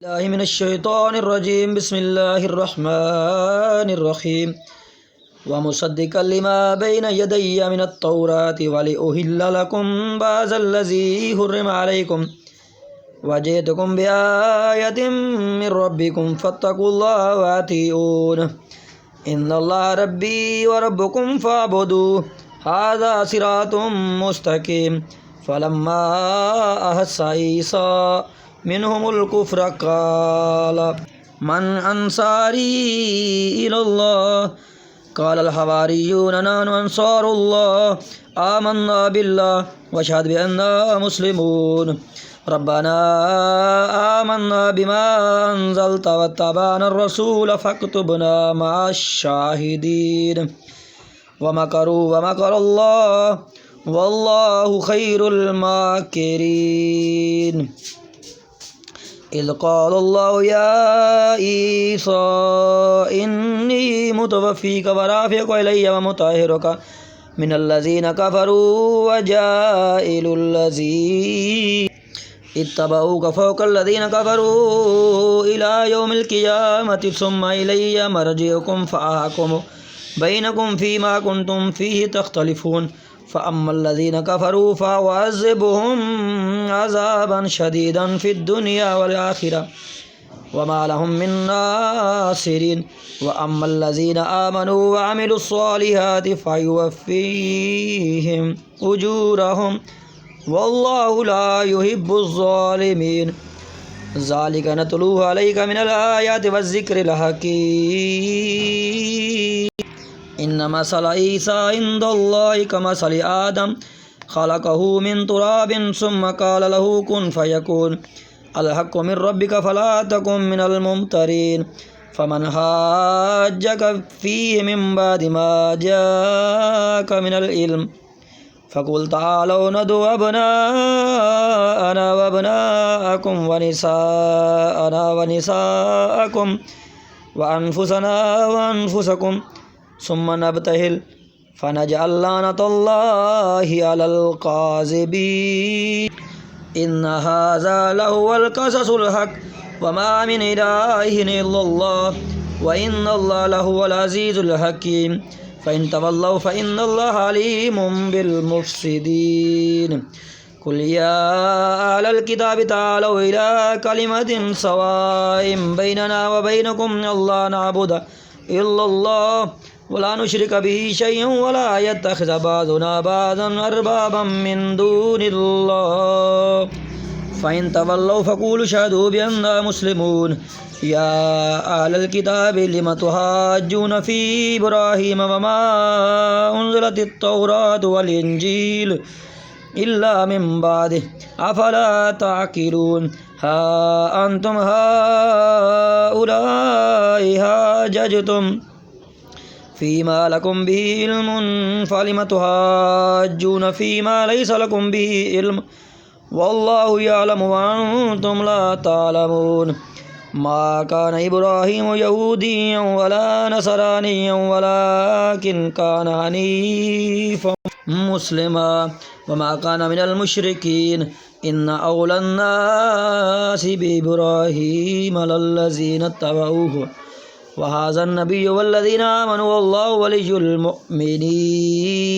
मिनश्शैतानिर्रजीम बिस्मिल्लाहिर्रहमानिर्रहीम वमुसद्दिक़न lima ban यदैया मिनत्तौराति वलिउहिल्ल लकुम बअज़ल्लज़ी हुर्रिम अलैकुम वजि'तुकुम बिआयतिम मिर रब्बिकुम फत्तक़ुल्लाह वअतीऊन इन्नल्लाह रब्बी व रब्बुकुम फअबुदूह हाज़ा सिरातुम मुस्तक़ीम फलम्मा अहस्सा ईसा मिनहुमुल कुफ्र क़ाल मन अंसारी इलल्लाह क़ालल हवारियून नहनु अंसारुल्लाह आमन्ना बिल्लाह वशहद बिअन्ना मुस्लिमून रब्बना आमन्ना बिमा अंज़लता वत्तबअना रसूल फक्तुबना मअश्शाहिदीन वमकरू वमकरल्लाह वल्लाहु खैरुल माकिरीन इज़ क़ालल्लाहु या ईसा इन्नी मुतवफ़्फ़ीका व राफ़िउका इलैया व मुतahhiruका मिनल्लज़ीना कफ़रू व जाइलुल्लज़ीना इत्तबऊका फ़ौक़ल्लज़ीना कफ़रू इला यौमिल क़ियामति सुम्मा इलैया मर्जिउकुम फ़अहकुमु बैनकुम फ़ीमा कुन्तुम फ़ीहि तख़्तलिफ़ून फ़अम्मल्लज़ीना कफ़रू फ़अुअज़्ज़िबुहुम अज़ाबन शदीदन फ़िद्दुनिया वल आख़िरह वमा लहुम मिन नासिरीन व अम्मल्लज़ीना आमनू व अमिलुस्सालिहाति फ़युवफ़्फ़ीहिम उजूरहुम वल्लाहु ला युहिब्बुज़्ज़ालिमीन ज़ालिका नतलूहु अलैका मिनल आयाति वज़्ज़िक्रिल हकीम इन्ना मसला ईसा इंदल्लाहि कमसलि आदम खलक़हु मिन तुराबिन सुम्मा क़ाल लहू कुन फ़यकून अल हक़्क़ु मिन रब्बिका फ़ला तकुन मिनल मुम्तरीन फ़मन हाज्जका फ़ीहि मिन बअदि मा जाअका मिनल इल्म फ़क़ुल तआलौ नदउ अबनाअना व अबनाअकुम व निसाअना व निसाअकुम व अनफुसना व अनफुसकुम सुम्मा नब्तहिल फ़नजअल लानतल्लाहि अलल काज़िबीन इन्ना हाज़ा लहुवल क़ससुल हक़्क़ व मा मिन इलाहिन इल्लल्लाह व इन्नल्लाह लहुवल अज़ीज़ुल हकीम फ़इन तवल्लौ फ़इन्नल्लाहा अलीमुम बिल मुफ़्सिदीन कुल या अहलल किताबि तालौ इला कलिमतिन सवाइम बैनना व बैनकुम अल्ला नअबुद इल्लल्लाह वला नुश्रिक बिही शयअन वला यत्तखिज़ बअदुना बअदन अरबाबम मिन दूनिल्लाह फ़इन तवल्लौ फ़क़ूलू शहदू बिअन्ना मुस्लिमून या अहलल किताबि लिम तुहाज्जून फ़ी इब्राहीम वमा उन्ज़िलतित तौरातु वल इंजील इल्ला मिन बअदिही अफ़ला तअक़िलून हा अंतुम हाउलाइ हाजजतुम फ़ीमा लकुम बिही इल्मुन फ़लिम तुहाज्जून फ़ीमा लैसा लकुम बिही इल्म वल्लाहु यअलमु व अंतुम ला तअलमून मा कान इब्राहीमु यहूदिय्यन वला नसरानिय्यन वलाकिन कान हनीफ़न मुस्लिमा व मा कान मिनल मुश्रिकीन इन्ना औलन नासि बिइब्राहीम लल्लज़ीना इत्तबऊहु व हाज़ा नबिय्यु वल्लज़ीना आमनू वल्लाहु वलियुल मुअ्मिनीन।